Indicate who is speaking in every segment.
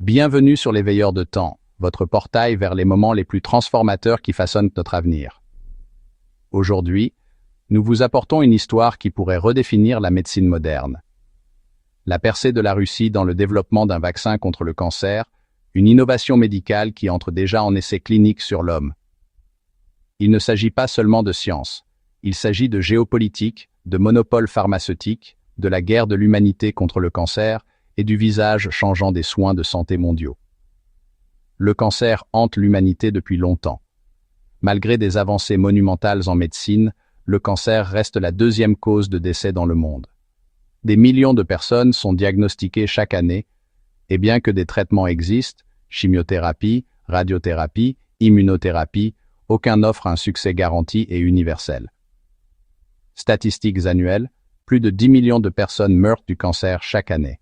Speaker 1: Bienvenue sur les Veilleurs de temps, votre portail vers les moments les plus transformateurs qui façonnent notre avenir. Aujourd'hui, nous vous apportons une histoire qui pourrait redéfinir la médecine moderne. La percée de la Russie dans le développement d'un vaccin contre le cancer, une innovation médicale qui entre déjà en essais cliniques sur l'homme. Il ne s'agit pas seulement de science, il s'agit de géopolitique, de monopole pharmaceutique, de la guerre de l'humanité contre le cancer et du visage changeant des soins de santé mondiaux. Le cancer hante l'humanité depuis longtemps. Malgré des avancées monumentales en médecine, le cancer reste la deuxième cause de décès dans le monde. Des millions de personnes sont diagnostiquées chaque année, et bien que des traitements existent, chimiothérapie, radiothérapie, immunothérapie, aucun n'offre un succès garanti et universel. Statistiques annuelles, plus de 10 millions de personnes meurent du cancer chaque année.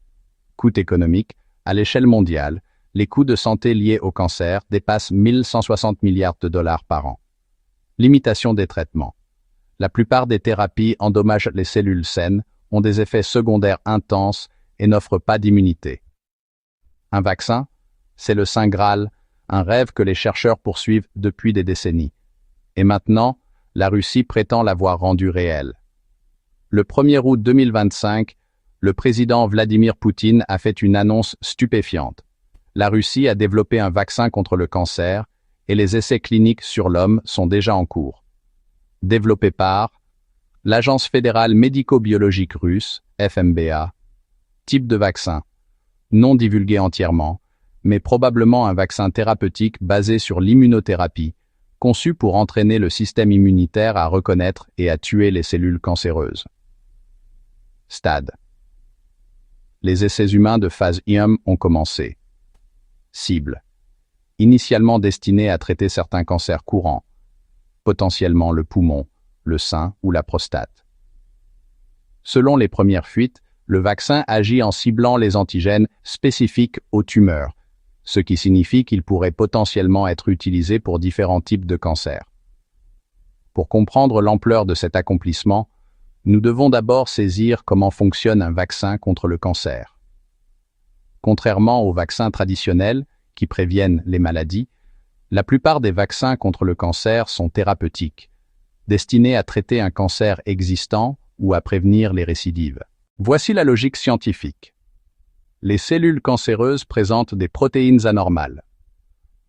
Speaker 1: Coût économique, à l'échelle mondiale, les coûts de santé liés au cancer dépassent 1160 milliards de dollars par an. Limitation des traitements. La plupart des thérapies endommagent les cellules saines, ont des effets secondaires intenses et n'offrent pas d'immunité. Un vaccin, c'est le Saint Graal, un rêve que les chercheurs poursuivent depuis des décennies. Et maintenant, la Russie prétend l'avoir rendu réel. Le 1er août 2025, le président Vladimir Poutine a fait une annonce stupéfiante. La Russie a développé un vaccin contre le cancer et les essais cliniques sur l'homme sont déjà en cours. Développé par l'Agence fédérale médico-biologique russe, FMBA. Type de vaccin, non divulgué entièrement, mais probablement un vaccin thérapeutique basé sur l'immunothérapie, conçu pour entraîner le système immunitaire à reconnaître et à tuer les cellules cancéreuses. Stade. Les essais humains de phase 1 ont commencé. Cible. Initialement destinée à traiter certains cancers courants, potentiellement le poumon, le sein ou la prostate. Selon les premières fuites, le vaccin agit en ciblant les antigènes spécifiques aux tumeurs, ce qui signifie qu'il pourrait potentiellement être utilisé pour différents types de cancers. Pour comprendre l'ampleur de cet accomplissement, nous devons d'abord saisir comment fonctionne un vaccin contre le cancer. Contrairement aux vaccins traditionnels, qui préviennent les maladies, la plupart des vaccins contre le cancer sont thérapeutiques, destinés à traiter un cancer existant ou à prévenir les récidives. Voici la logique scientifique. Les cellules cancéreuses présentent des protéines anormales.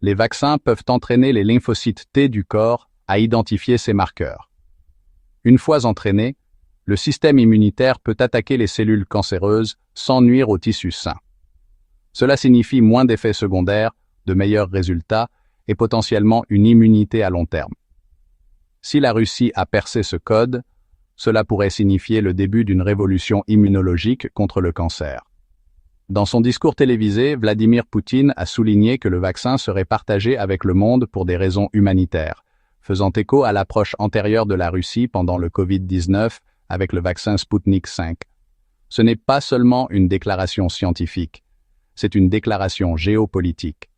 Speaker 1: Les vaccins peuvent entraîner les lymphocytes T du corps à identifier ces marqueurs. Une fois entraînés, le système immunitaire peut attaquer les cellules cancéreuses sans nuire aux tissus sains. Cela signifie moins d'effets secondaires, de meilleurs résultats et potentiellement une immunité à long terme. Si la Russie a percé ce code, cela pourrait signifier le début d'une révolution immunologique contre le cancer. Dans son discours télévisé, Vladimir Poutine a souligné que le vaccin serait partagé avec le monde pour des raisons humanitaires, faisant écho à l'approche antérieure de la Russie pendant le Covid-19 avec le vaccin Sputnik V. Ce n'est pas seulement une déclaration scientifique, c'est une déclaration géopolitique.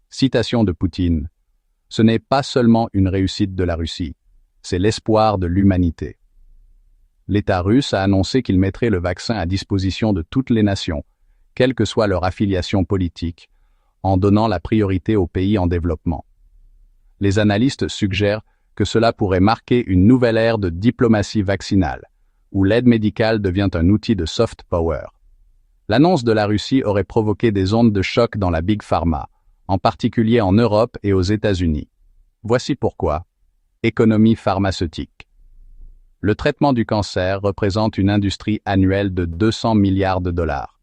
Speaker 1: Citation de Poutine. Ce n'est pas seulement une réussite de la Russie, c'est l'espoir de l'humanité. L'État russe a annoncé qu'il mettrait le vaccin à disposition de toutes les nations, quelle que soit leur affiliation politique, en donnant la priorité aux pays en développement. Les analystes suggèrent que cela pourrait marquer une nouvelle ère de diplomatie vaccinale, où l'aide médicale devient un outil de soft power. L'annonce de la Russie aurait provoqué des ondes de choc dans la Big Pharma, en particulier en Europe et aux États-Unis. Voici pourquoi. Économie pharmaceutique. Le traitement du cancer représente une industrie annuelle de 200 milliards de dollars.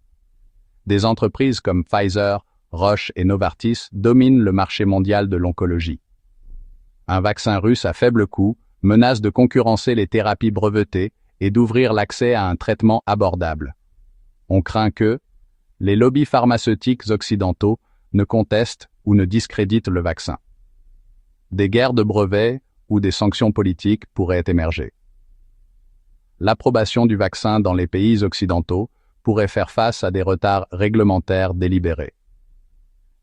Speaker 1: Des entreprises comme Pfizer, Roche et Novartis dominent le marché mondial de l'oncologie. Un vaccin russe à faible coût menace de concurrencer les thérapies brevetées et d'ouvrir l'accès à un traitement abordable. On craint que les lobbies pharmaceutiques occidentaux ne contestent ou ne discréditent le vaccin. Des guerres de brevets ou des sanctions politiques pourraient émerger. L'approbation du vaccin dans les pays occidentaux pourrait faire face à des retards réglementaires délibérés.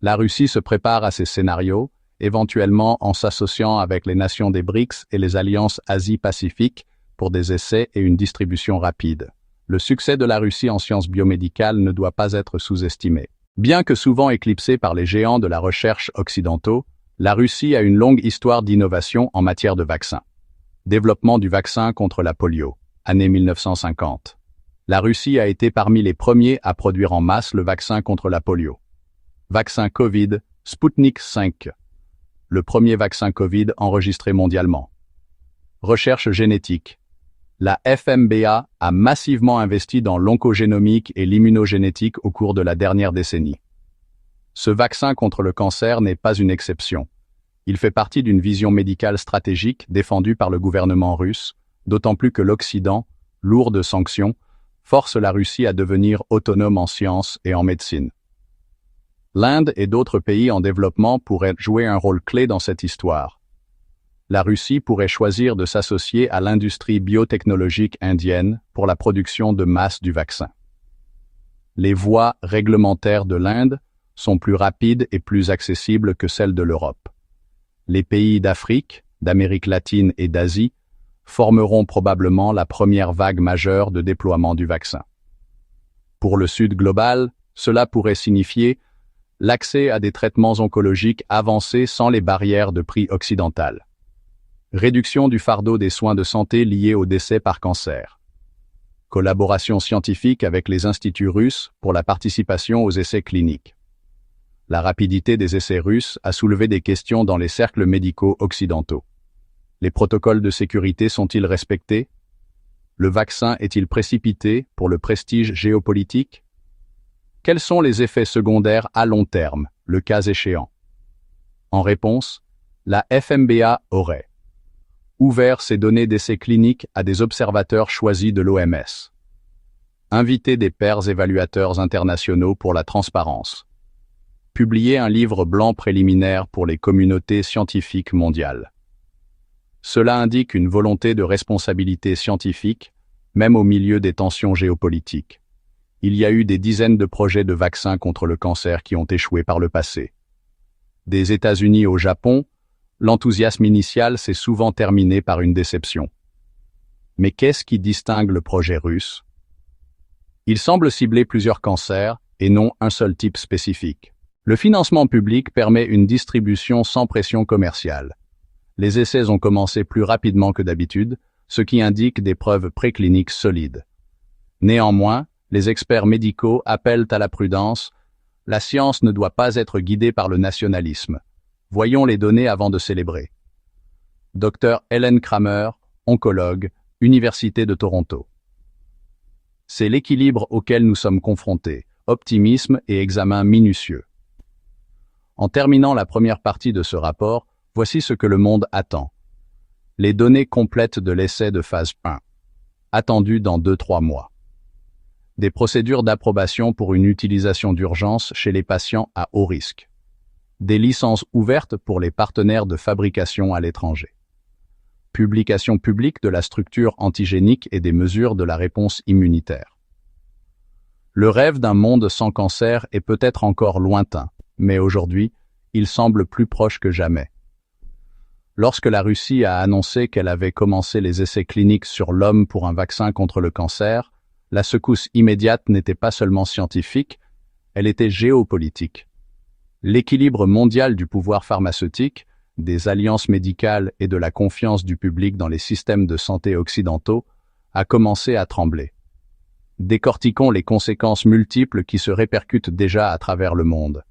Speaker 1: La Russie se prépare à ces scénarios, éventuellement en s'associant avec les nations des BRICS et les alliances Asie-Pacifique pour des essais et une distribution rapide. Le succès de la Russie en sciences biomédicales ne doit pas être sous-estimé. Bien que souvent éclipsée par les géants de la recherche occidentaux, la Russie a une longue histoire d'innovation en matière de vaccins. Développement du vaccin contre la polio, année 1950. La Russie a été parmi les premiers à produire en masse le vaccin contre la polio. Vaccin Covid, Sputnik V. Le premier vaccin Covid enregistré mondialement. Recherche génétique. La FMBA a massivement investi dans l'oncogénomique et l'immunogénétique au cours de la dernière décennie. Ce vaccin contre le cancer n'est pas une exception. Il fait partie d'une vision médicale stratégique défendue par le gouvernement russe, d'autant plus que l'Occident, lourd de sanctions, force la Russie à devenir autonome en sciences et en médecine. L'Inde et d'autres pays en développement pourraient jouer un rôle clé dans cette histoire. La Russie pourrait choisir de s'associer à l'industrie biotechnologique indienne pour la production de masse du vaccin. Les voies réglementaires de l'Inde sont plus rapides et plus accessibles que celles de l'Europe. Les pays d'Afrique, d'Amérique latine et d'Asie formeront probablement la première vague majeure de déploiement du vaccin. Pour le Sud global, cela pourrait signifier l'accès à des traitements oncologiques avancés sans les barrières de prix occidentales. Réduction du fardeau des soins de santé liés au décès par cancer. Collaboration scientifique avec les instituts russes pour la participation aux essais cliniques. La rapidité des essais russes a soulevé des questions dans les cercles médicaux occidentaux. Les protocoles de sécurité sont-ils respectés? Le vaccin est-il précipité pour le prestige géopolitique? Quels sont les effets secondaires à long terme, le cas échéant? En réponse, la FMBA aurait ouvert ses données d'essais cliniques à des observateurs choisis de l'OMS. Invité des pairs évaluateurs internationaux pour la transparence. Publier un livre blanc préliminaire pour les communautés scientifiques mondiales. Cela indique une volonté de responsabilité scientifique, même au milieu des tensions géopolitiques. Il y a eu des dizaines de projets de vaccins contre le cancer qui ont échoué par le passé. Des États-Unis au Japon, l'enthousiasme initial s'est souvent terminé par une déception. Mais qu'est-ce qui distingue le projet russe? Il semble cibler plusieurs cancers et non un seul type spécifique. Le financement public permet une distribution sans pression commerciale. Les essais ont commencé plus rapidement que d'habitude, ce qui indique des preuves précliniques solides. Néanmoins, les experts médicaux appellent à la prudence. La science ne doit pas être guidée par le nationalisme. Voyons les données avant de célébrer. Dr Helen Kramer, oncologue, Université de Toronto. C'est l'équilibre auquel nous sommes confrontés, optimisme et examen minutieux. En terminant la première partie de ce rapport, voici ce que le monde attend. Les données complètes de l'essai de phase 1, attendues dans 2-3 mois. Des procédures d'approbation pour une utilisation d'urgence chez les patients à haut risque. Des licences ouvertes pour les partenaires de fabrication à l'étranger. Publication publique de la structure antigénique et des mesures de la réponse immunitaire. Le rêve d'un monde sans cancer est peut-être encore lointain, mais aujourd'hui, il semble plus proche que jamais. Lorsque la Russie a annoncé qu'elle avait commencé les essais cliniques sur l'homme pour un vaccin contre le cancer, la secousse immédiate n'était pas seulement scientifique, elle était géopolitique. L'équilibre mondial du pouvoir pharmaceutique, des alliances médicales et de la confiance du public dans les systèmes de santé occidentaux a commencé à trembler. Décortiquons les conséquences multiples qui se répercutent déjà à travers le monde.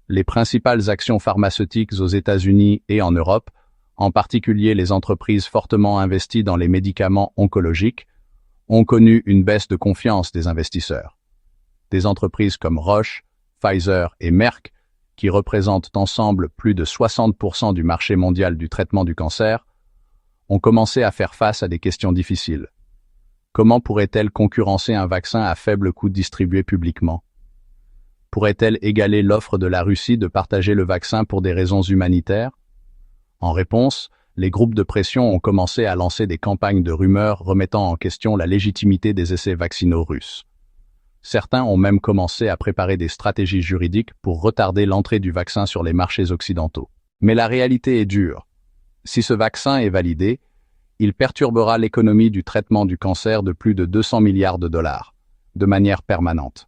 Speaker 1: Les principales actions pharmaceutiques aux États-Unis et en Europe, en particulier les entreprises fortement investies dans les médicaments oncologiques, ont connu une baisse de confiance des investisseurs. Des entreprises comme Roche, Pfizer et Merck, qui représentent ensemble plus de 60% du marché mondial du traitement du cancer, ont commencé à faire face à des questions difficiles. Comment pourrait-elle concurrencer un vaccin à faible coût distribué publiquement? Pourrait-elle égaler l'offre de la Russie de partager le vaccin pour des raisons humanitaires? En réponse, les groupes de pression ont commencé à lancer des campagnes de rumeurs remettant en question la légitimité des essais vaccinaux russes. Certains ont même commencé à préparer des stratégies juridiques pour retarder l'entrée du vaccin sur les marchés occidentaux. Mais la réalité est dure. Si ce vaccin est validé, il perturbera l'économie du traitement du cancer de plus de 200 milliards de dollars, de manière permanente.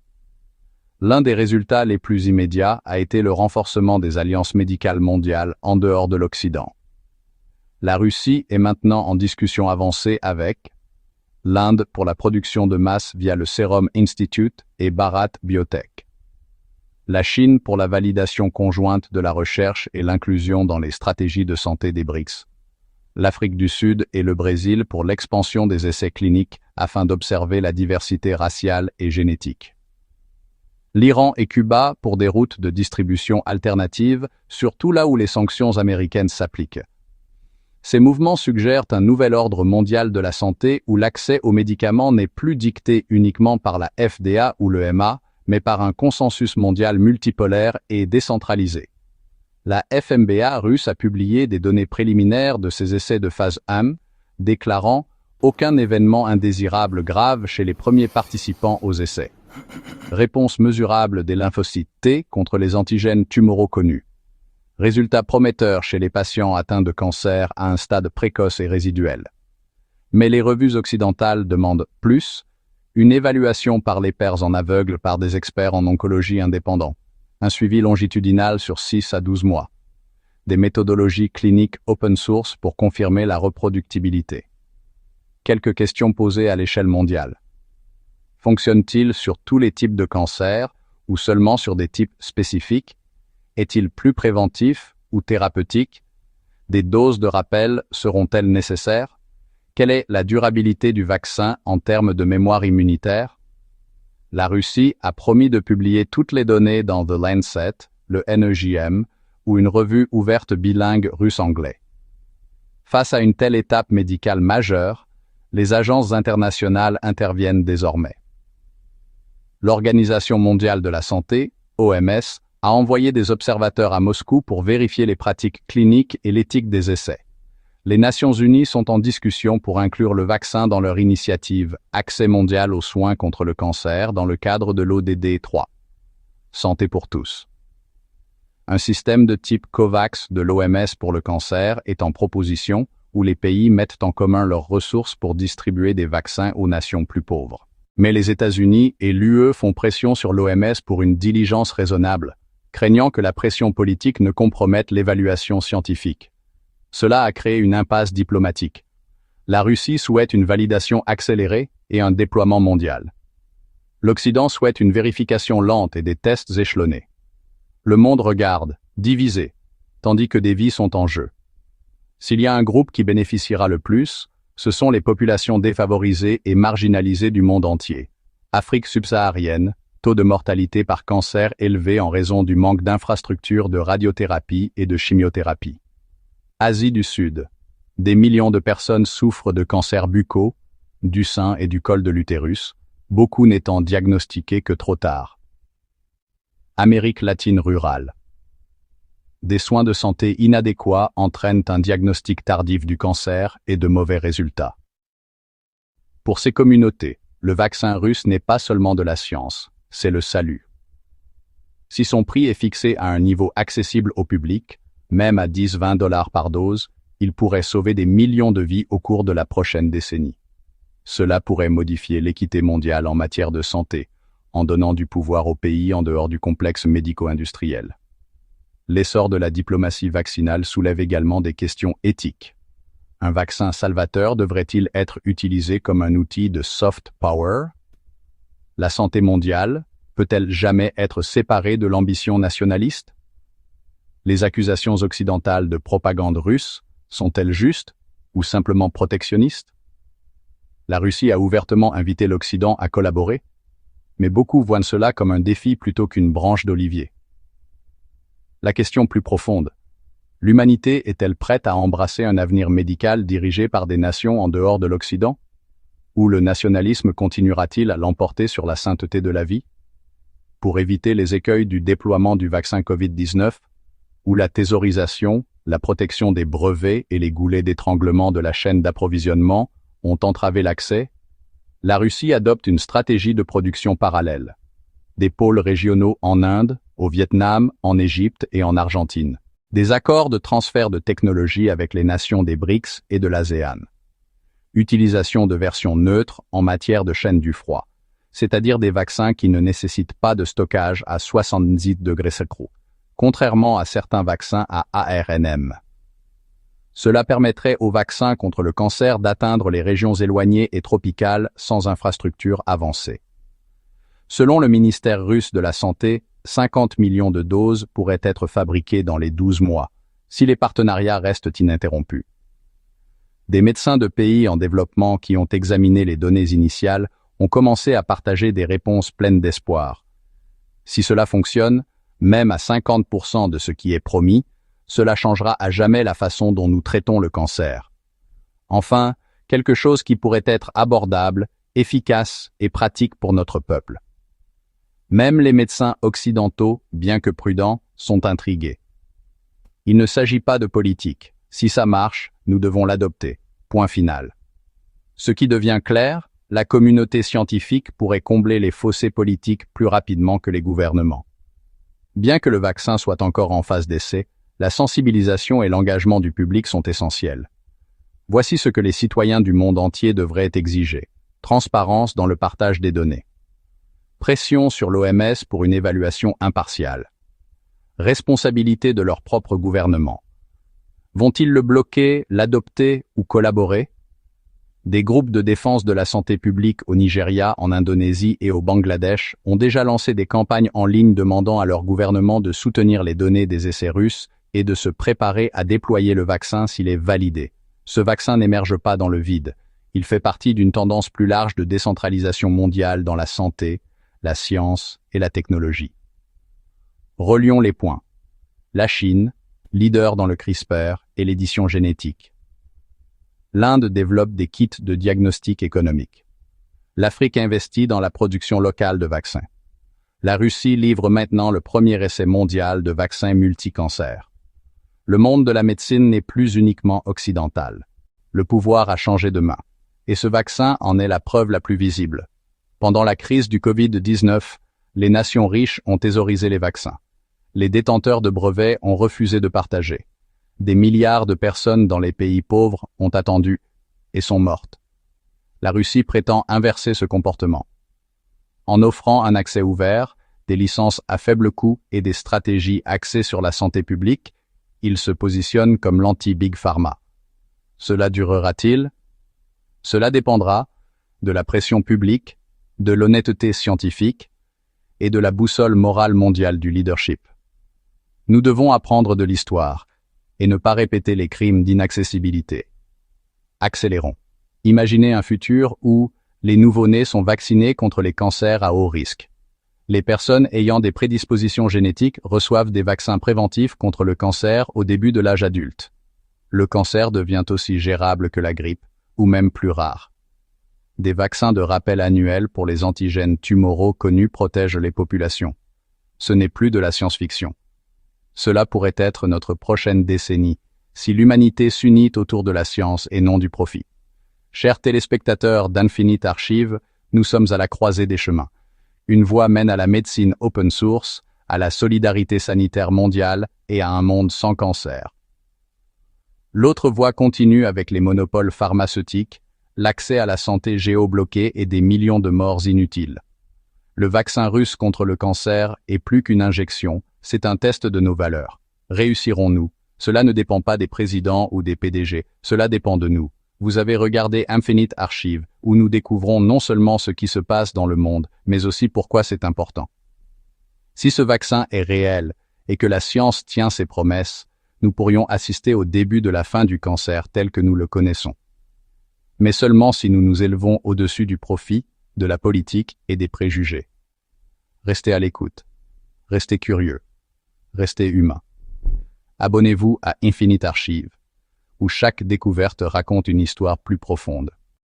Speaker 1: L'un des résultats les plus immédiats a été le renforcement des alliances médicales mondiales en dehors de l'Occident. La Russie est maintenant en discussion avancée avec l'Inde pour la production de masse via le Serum Institute et Bharat Biotech. La Chine pour la validation conjointe de la recherche et l'inclusion dans les stratégies de santé des BRICS. L'Afrique du Sud et le Brésil pour l'expansion des essais cliniques afin d'observer la diversité raciale et génétique. L'Iran et Cuba pour des routes de distribution alternatives, surtout là où les sanctions américaines s'appliquent. Ces mouvements suggèrent un nouvel ordre mondial de la santé où l'accès aux médicaments n'est plus dicté uniquement par la FDA ou l'EMA, mais par un consensus mondial multipolaire et décentralisé. La FMBA russe a publié des données préliminaires de ses essais de phase 1, déclarant « aucun événement indésirable grave chez les premiers participants aux essais ». Réponse mesurable des lymphocytes T contre les antigènes tumoraux connus. Résultats prometteurs chez les patients atteints de cancer à un stade précoce et résiduel. Mais les revues occidentales demandent plus, une évaluation par les pairs en aveugle par des experts en oncologie indépendants, un suivi longitudinal sur 6 à 12 mois, des méthodologies cliniques open source pour confirmer la reproductibilité. Quelques questions posées à l'échelle mondiale. Fonctionne-t-il sur tous les types de cancers ou seulement sur des types spécifiques? Est-il plus préventif ou thérapeutique? Des doses de rappel seront-elles nécessaires? Quelle est la durabilité du vaccin en termes de mémoire immunitaire? La Russie a promis de publier toutes les données dans The Lancet, le NEJM, ou une revue ouverte bilingue russe-anglais. Face à une telle étape médicale majeure, les agences internationales interviennent désormais. L'Organisation mondiale de la santé, OMS, a envoyé des observateurs à Moscou pour vérifier les pratiques cliniques et l'éthique des essais. Les Nations Unies sont en discussion pour inclure le vaccin dans leur initiative Accès mondial aux soins contre le cancer dans le cadre de l'ODD 3. Santé pour tous. Un système de type COVAX de l'OMS pour le cancer est en proposition où les pays mettent en commun leurs ressources pour distribuer des vaccins aux nations plus pauvres. Mais les États-Unis et l'UE font pression sur l'OMS pour une diligence raisonnable, craignant que la pression politique ne compromette l'évaluation scientifique. Cela a créé une impasse diplomatique. La Russie souhaite une validation accélérée et un déploiement mondial. L'Occident souhaite une vérification lente et des tests échelonnés. Le monde regarde, divisé, tandis que des vies sont en jeu. S'il y a un groupe qui bénéficiera le plus, ce sont les populations défavorisées et marginalisées du monde entier. Afrique subsaharienne, taux de mortalité par cancer élevé en raison du manque d'infrastructures de radiothérapie et de chimiothérapie. Asie du Sud. Des millions de personnes souffrent de cancers buccaux, du sein et du col de l'utérus, beaucoup n'étant diagnostiqués que trop tard. Amérique latine rurale. Des soins de santé inadéquats entraînent un diagnostic tardif du cancer et de mauvais résultats. Pour ces communautés, le vaccin russe n'est pas seulement de la science, c'est le salut. Si son prix est fixé à un niveau accessible au public, même à 10-20 $ par dose, il pourrait sauver des millions de vies au cours de la prochaine décennie. Cela pourrait modifier l'équité mondiale en matière de santé, en donnant du pouvoir aux pays en dehors du complexe médico-industriel. L'essor de la diplomatie vaccinale soulève également des questions éthiques. Un vaccin salvateur devrait-il être utilisé comme un outil de soft power? La santé mondiale peut-elle jamais être séparée de l'ambition nationaliste? Les accusations occidentales de propagande russe sont-elles justes ou simplement protectionnistes? La Russie a ouvertement invité l'Occident à collaborer, mais beaucoup voient cela comme un défi plutôt qu'une branche d'olivier. La question plus profonde. L'humanité est-elle prête à embrasser un avenir médical dirigé par des nations en dehors de l'Occident? Ou le nationalisme continuera-t-il à l'emporter sur la sainteté de la vie? Pour éviter les écueils du déploiement du vaccin Covid-19, où la thésaurisation, la protection des brevets et les goulets d'étranglement de la chaîne d'approvisionnement ont entravé l'accès, la Russie adopte une stratégie de production parallèle. Des pôles régionaux en Inde, au Vietnam, en Égypte et en Argentine. Des accords de transfert de technologie avec les nations des BRICS et de l'ASEAN. Utilisation de versions neutres en matière de chaîne du froid. c'est-à-dire des vaccins qui ne nécessitent pas de stockage à 70 degrés Celsius, contrairement à certains vaccins à ARNM. Cela permettrait aux vaccins contre le cancer d'atteindre les régions éloignées et tropicales sans infrastructure avancée. Selon le ministère russe de la Santé, 50 millions de doses pourraient être fabriquées dans les 12 mois, si les partenariats restent ininterrompus. Des médecins de pays en développement qui ont examiné les données initiales ont commencé à partager des réponses pleines d'espoir. Si cela fonctionne, même à 50% de ce qui est promis, cela changera à jamais la façon dont nous traitons le cancer. Enfin, quelque chose qui pourrait être abordable, efficace et pratique pour notre peuple. Même les médecins occidentaux, bien que prudents, sont intrigués. Il ne s'agit pas de politique. Si ça marche, nous devons l'adopter. Point final. Ce qui devient clair, la communauté scientifique pourrait combler les fossés politiques plus rapidement que les gouvernements. Bien que le vaccin soit encore en phase d'essai, la sensibilisation et l'engagement du public sont essentiels. Voici ce que les citoyens du monde entier devraient exiger. Transparence dans le partage des données. Pression sur l'OMS pour une évaluation impartiale. Responsabilité de leur propre gouvernement. Vont-ils le bloquer, l'adopter ou collaborer? Des groupes de défense de la santé publique au Nigeria, en Indonésie et au Bangladesh ont déjà lancé des campagnes en ligne demandant à leur gouvernement de soutenir les données des essais russes et de se préparer à déployer le vaccin s'il est validé. Ce vaccin n'émerge pas dans le vide. Il fait partie d'une tendance plus large de décentralisation mondiale dans la santé, la science et la technologie. Relions les points. La Chine, leader dans le CRISPR et l'édition génétique. L'Inde développe des kits de diagnostic économique. L'Afrique investit dans la production locale de vaccins. La Russie livre maintenant le premier essai mondial de vaccins multicancers. Le monde de la médecine n'est plus uniquement occidental. Le pouvoir a changé de main. Et ce vaccin en est la preuve la plus visible. Pendant la crise du Covid-19, les nations riches ont thésaurisé les vaccins. Les détenteurs de brevets ont refusé de partager. Des milliards de personnes dans les pays pauvres ont attendu et sont mortes. La Russie prétend inverser ce comportement. En offrant un accès ouvert, des licences à faible coût et des stratégies axées sur la santé publique, il se positionne comme l'anti-Big Pharma. Cela durera-t-il? Cela dépendra de la pression publique, de l'honnêteté scientifique et de la boussole morale mondiale du leadership. Nous devons apprendre de l'histoire et ne pas répéter les crimes d'inaccessibilité. Accélérons. Imaginez un futur où les nouveau-nés sont vaccinés contre les cancers à haut risque. Les personnes ayant des prédispositions génétiques reçoivent des vaccins préventifs contre le cancer au début de l'âge adulte. Le cancer devient aussi gérable que la grippe, ou même plus rare. Des vaccins de rappel annuels pour les antigènes tumoraux connus protègent les populations. Ce n'est plus de la science-fiction. Cela pourrait être notre prochaine décennie, si l'humanité s'unit autour de la science et non du profit. Chers téléspectateurs d'Infinite Archive, nous sommes à la croisée des chemins. Une voie mène à la médecine open source, à la solidarité sanitaire mondiale et à un monde sans cancer. L'autre voie continue avec les monopoles pharmaceutiques, l'accès à la santé géobloqué et des millions de morts inutiles. Le vaccin russe contre le cancer est plus qu'une injection, c'est un test de nos valeurs. Réussirons-nous? Cela ne dépend pas des présidents ou des PDG, cela dépend de nous. Vous avez regardé Infinite Archive, où nous découvrons non seulement ce qui se passe dans le monde, mais aussi pourquoi c'est important. Si ce vaccin est réel et que la science tient ses promesses, nous pourrions assister au début de la fin du cancer tel que nous le connaissons. Mais seulement si nous nous élevons au-dessus du profit, de la politique et des préjugés. Restez à l'écoute. Restez curieux. Restez humain. Abonnez-vous à Infinite Archive, où chaque découverte raconte une histoire plus profonde.